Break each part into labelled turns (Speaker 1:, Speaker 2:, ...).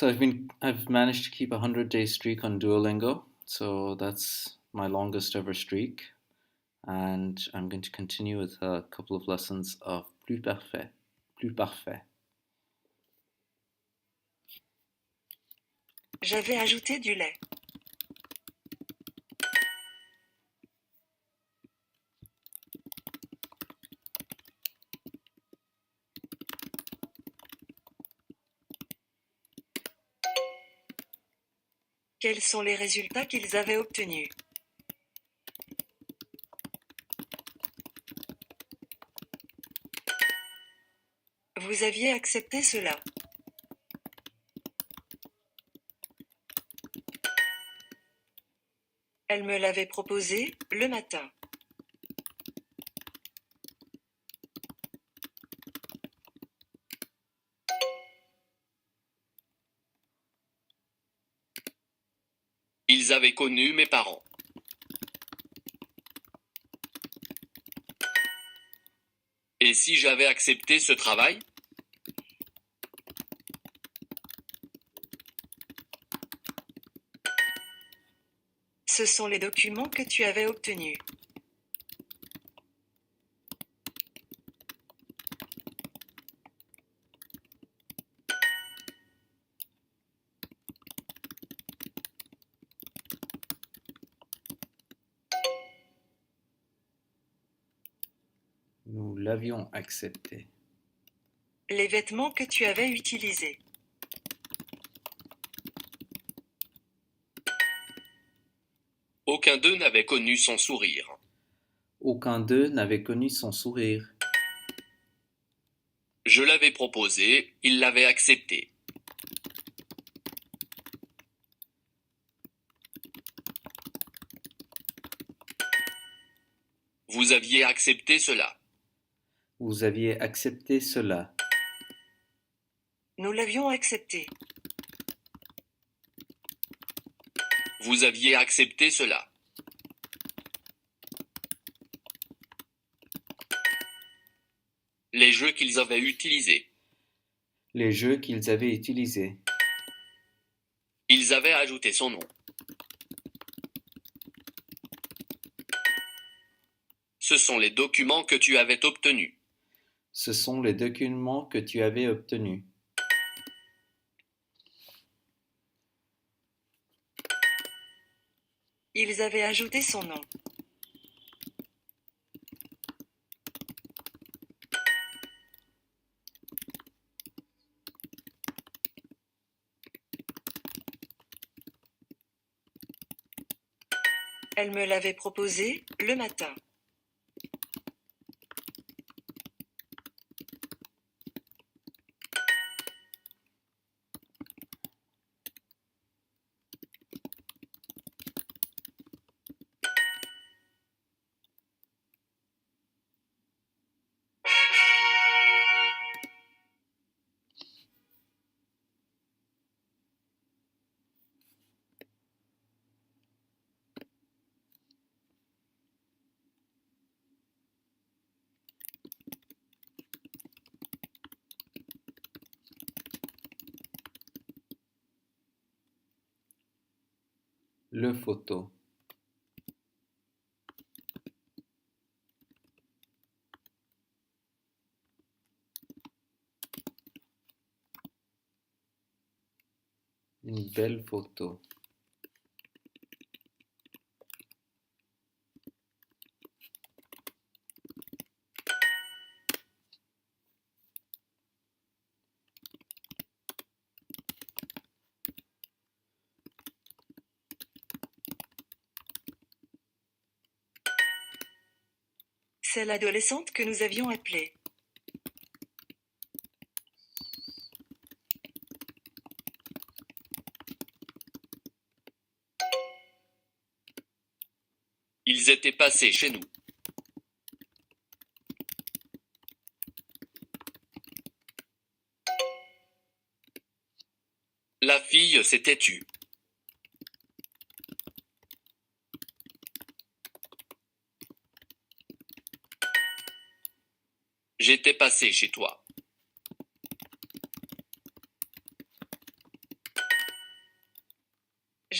Speaker 1: I've managed to keep a 100-day streak on Duolingo, so that's my longest ever streak, and I'm going to continue with a couple of lessons of Plus Parfait. Plus Parfait.
Speaker 2: J'avais ajouté du lait. Quels sont les résultats qu'ils avaient obtenus? Vous aviez accepté cela. Elle me l'avait proposé le matin.
Speaker 3: Ils avaient connu mes parents. Et si j'avais accepté ce travail?
Speaker 2: Ce sont les documents que tu avais obtenus.
Speaker 1: Nous l'avions accepté.
Speaker 2: Les vêtements que tu avais utilisés.
Speaker 3: Aucun d'eux n'avait connu son sourire.
Speaker 1: Aucun d'eux n'avait connu son sourire.
Speaker 3: Je l'avais proposé, il l'avait accepté. Vous aviez accepté cela.
Speaker 1: Vous aviez accepté cela.
Speaker 2: Nous l'avions accepté.
Speaker 3: Vous aviez accepté cela. Les jeux qu'ils avaient utilisés.
Speaker 1: Les jeux qu'ils avaient utilisés.
Speaker 3: Ils avaient ajouté son nom. Ce sont les documents que tu avais obtenus.
Speaker 1: Ce sont les documents que tu avais obtenus.
Speaker 2: Ils avaient ajouté son nom. Elle me l'avait proposé le matin.
Speaker 1: Le photo. Une belle photo.
Speaker 2: C'est l'adolescente que nous avions appelée.
Speaker 3: Ils étaient passés chez nous. La fille s'était tue. J'étais passé chez toi.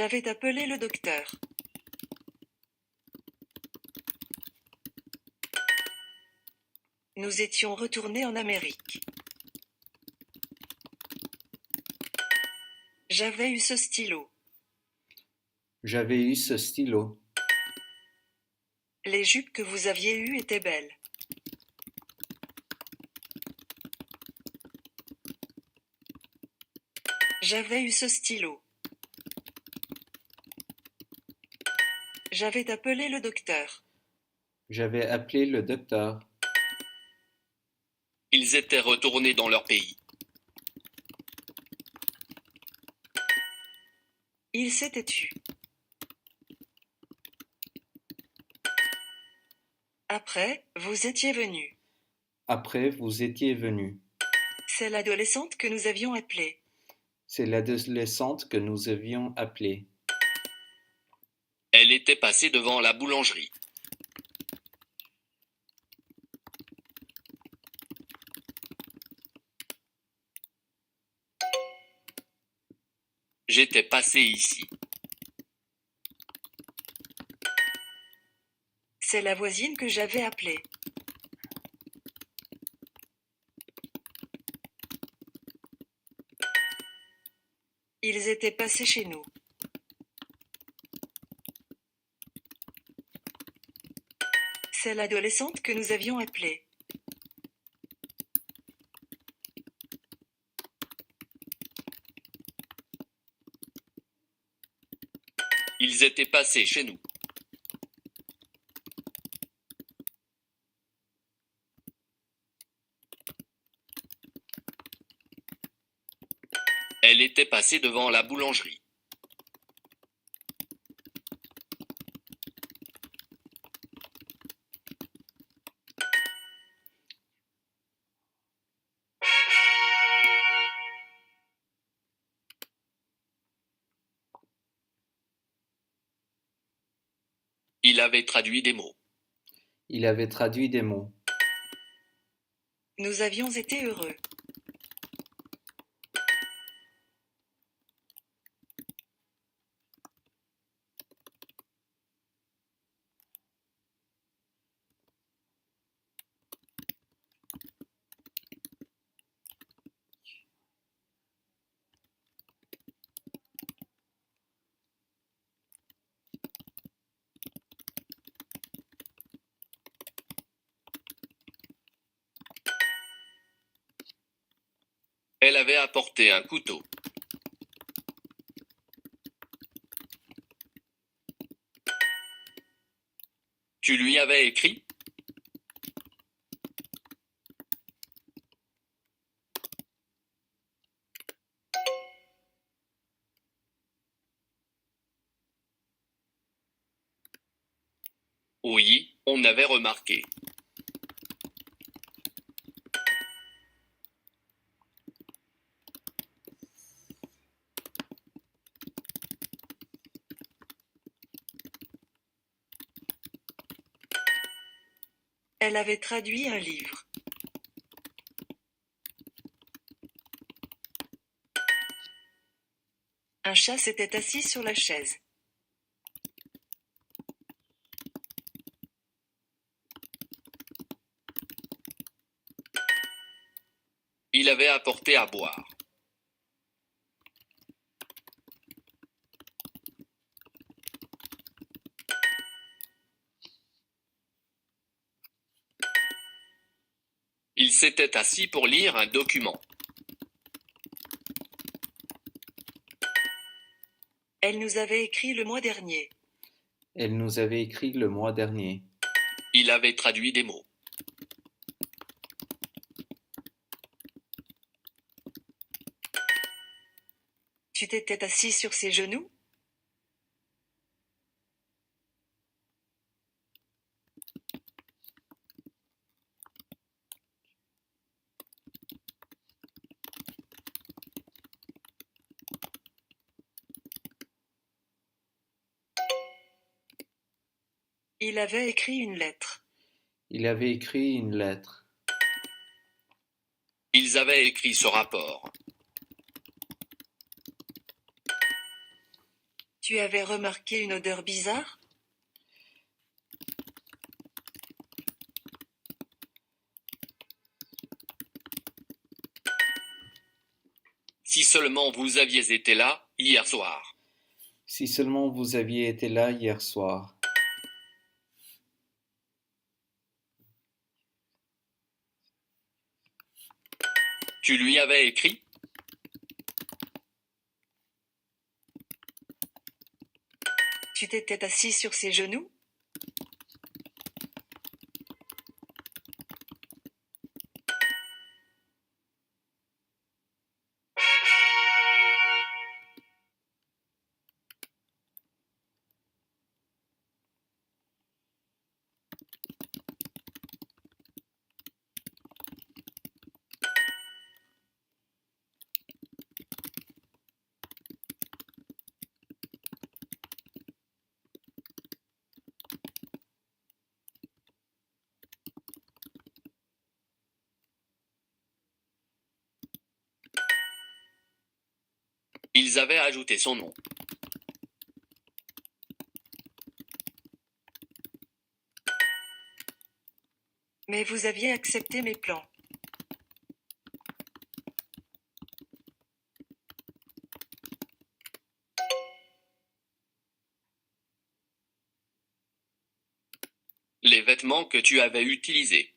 Speaker 2: J'avais appelé le docteur. Nous étions retournés en Amérique. J'avais eu ce stylo.
Speaker 1: J'avais eu ce stylo.
Speaker 2: Les jupes que vous aviez eues étaient belles. J'avais eu ce stylo. J'avais appelé le docteur.
Speaker 1: J'avais appelé le docteur.
Speaker 3: Ils étaient retournés dans leur pays.
Speaker 2: Il s'était tu. Après, vous étiez venu.
Speaker 1: Après, vous étiez venu.
Speaker 2: C'est l'adolescente que nous avions appelée.
Speaker 1: C'est l'adolescente que nous avions appelée.
Speaker 3: Elle était passée devant la boulangerie. J'étais passé ici.
Speaker 2: C'est la voisine que j'avais appelée. Ils étaient passés chez nous. C'est l'adolescente que nous avions appelée.
Speaker 3: Ils étaient passés chez nous. Elle était passée devant la boulangerie. Il avait traduit des mots.
Speaker 1: Il avait traduit des mots.
Speaker 2: Nous avions été heureux.
Speaker 3: Elle avait apporté un couteau. Tu lui avais écrit? Oui, on avait remarqué.
Speaker 2: Elle avait traduit un livre. Un chat s'était assis sur la chaise.
Speaker 3: Il avait apporté à boire. Il s'était assis pour lire un document.
Speaker 2: Elle nous avait écrit le mois dernier.
Speaker 1: Elle nous avait écrit le mois dernier.
Speaker 3: Il avait traduit des mots.
Speaker 2: Tu t'étais assis sur ses genoux? Il avait écrit une lettre.
Speaker 1: Il avait écrit une lettre.
Speaker 3: Ils avaient écrit ce rapport.
Speaker 2: Tu avais remarqué une odeur bizarre?
Speaker 3: Si seulement vous aviez été là hier soir.
Speaker 1: Si seulement vous aviez été là hier soir.
Speaker 3: Tu lui avais écrit?
Speaker 2: Tu t'étais assis sur ses genoux?
Speaker 3: Ils avaient ajouté son nom.
Speaker 2: Mais vous aviez accepté mes plans.
Speaker 3: Les vêtements que tu avais utilisés.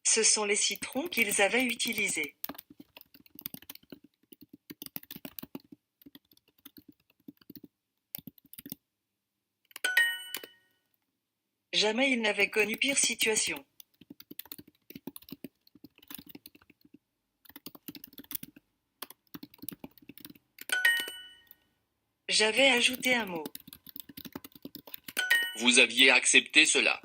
Speaker 2: Ce sont les citrons qu'ils avaient utilisés. Jamais ils n'avaient connu pire situation. J'avais ajouté un mot.
Speaker 3: Vous aviez accepté cela.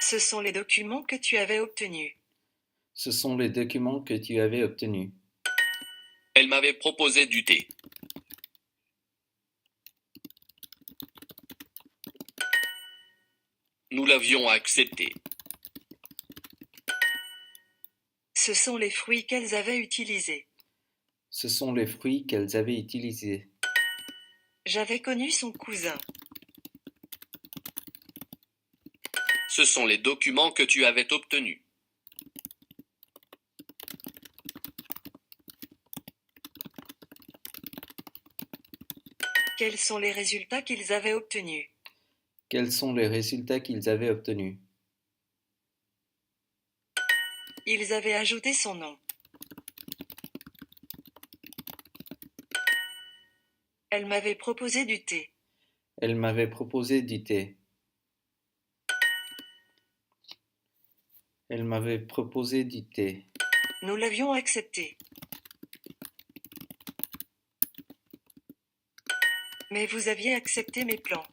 Speaker 2: Ce sont les documents que tu avais obtenus.
Speaker 1: Ce sont les documents que tu avais obtenus.
Speaker 3: Elle m'avait proposé du thé. Nous l'avions accepté.
Speaker 2: Ce sont les fruits qu'elles avaient utilisés.
Speaker 1: Ce sont les fruits qu'elles avaient utilisés.
Speaker 2: J'avais connu son cousin.
Speaker 3: Ce sont les documents que tu avais obtenus.
Speaker 2: Quels sont les résultats qu'ils avaient obtenus?
Speaker 1: Quels sont les résultats qu'ils avaient obtenus?
Speaker 2: Ils avaient ajouté son nom. Elle m'avait proposé du thé.
Speaker 1: Elle m'avait proposé du thé. Elle m'avait proposé du thé.
Speaker 2: Nous l'avions accepté. Mais vous aviez accepté mes plans.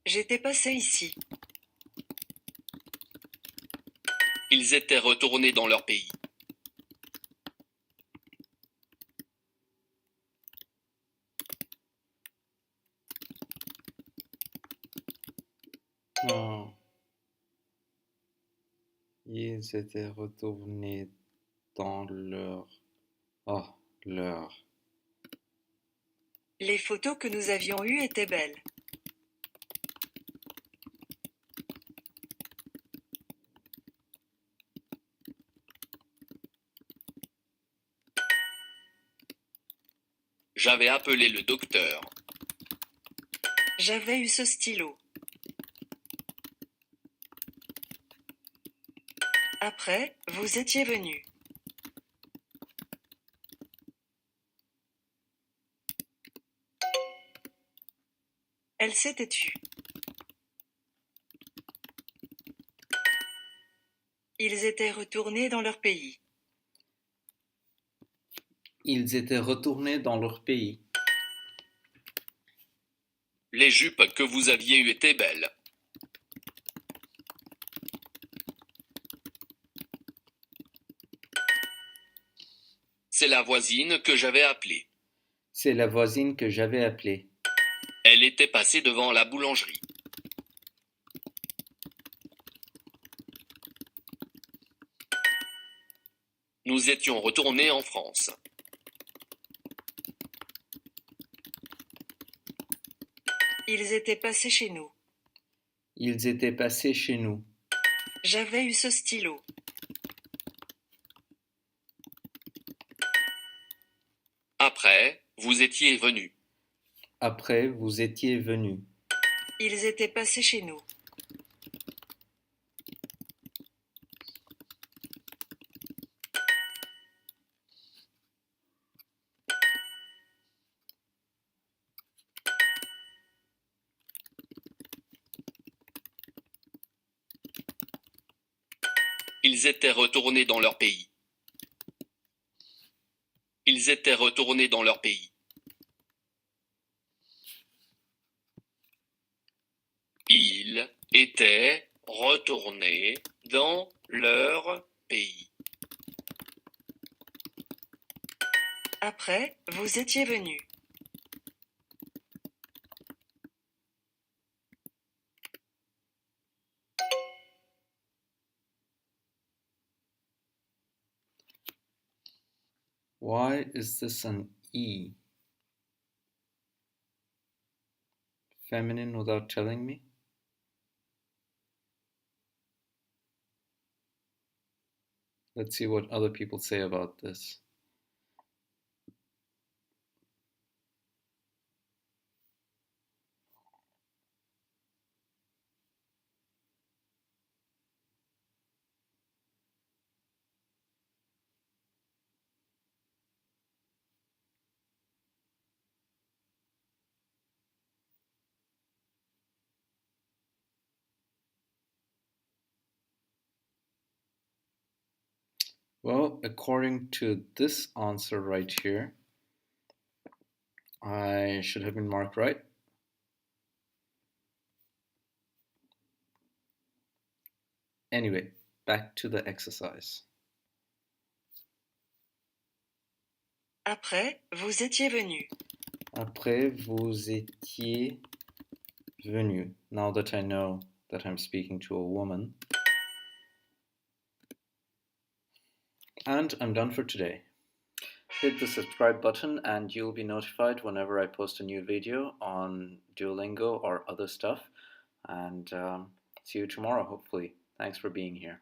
Speaker 2: J'étais passé ici.
Speaker 3: Ils étaient retournés dans leur pays.
Speaker 1: Non. Ils étaient retournés dans leur... Oh, leur...
Speaker 2: Les photos que nous avions eues étaient belles.
Speaker 3: J'avais appelé le docteur.
Speaker 2: J'avais eu ce stylo. Après, vous étiez venu. Elle s'était tue. Ils étaient retournés dans leur pays.
Speaker 1: Ils étaient retournés dans leur pays.
Speaker 3: Les jupes que vous aviez eues étaient belles. C'est la voisine que j'avais appelée.
Speaker 1: C'est la voisine que j'avais appelée.
Speaker 3: Elle était passée devant la boulangerie. Nous étions retournés en France.
Speaker 2: Ils étaient passés chez nous.
Speaker 1: Ils étaient passés chez nous.
Speaker 2: J'avais eu ce stylo.
Speaker 3: Après, vous étiez venus.
Speaker 1: Après, vous étiez venus.
Speaker 2: Ils étaient passés chez nous.
Speaker 3: Ils étaient retournés dans leur pays. Ils étaient retournés dans leur pays. Ils étaient retournés dans leur pays.
Speaker 2: Après, vous étiez venus.
Speaker 1: Why is this an E? Feminine without telling me? Let's see what other people say about this. Well, according to this answer right here, I should have been marked right. Anyway, back to the exercise.
Speaker 2: Après, vous étiez venus.
Speaker 1: Après, vous étiez venu. Now that I know that I'm speaking to a woman. And I'm done for today. Hit the subscribe button and you'll be notified whenever I post a new video on Duolingo or other stuff. And see you tomorrow, hopefully. Thanks for being here.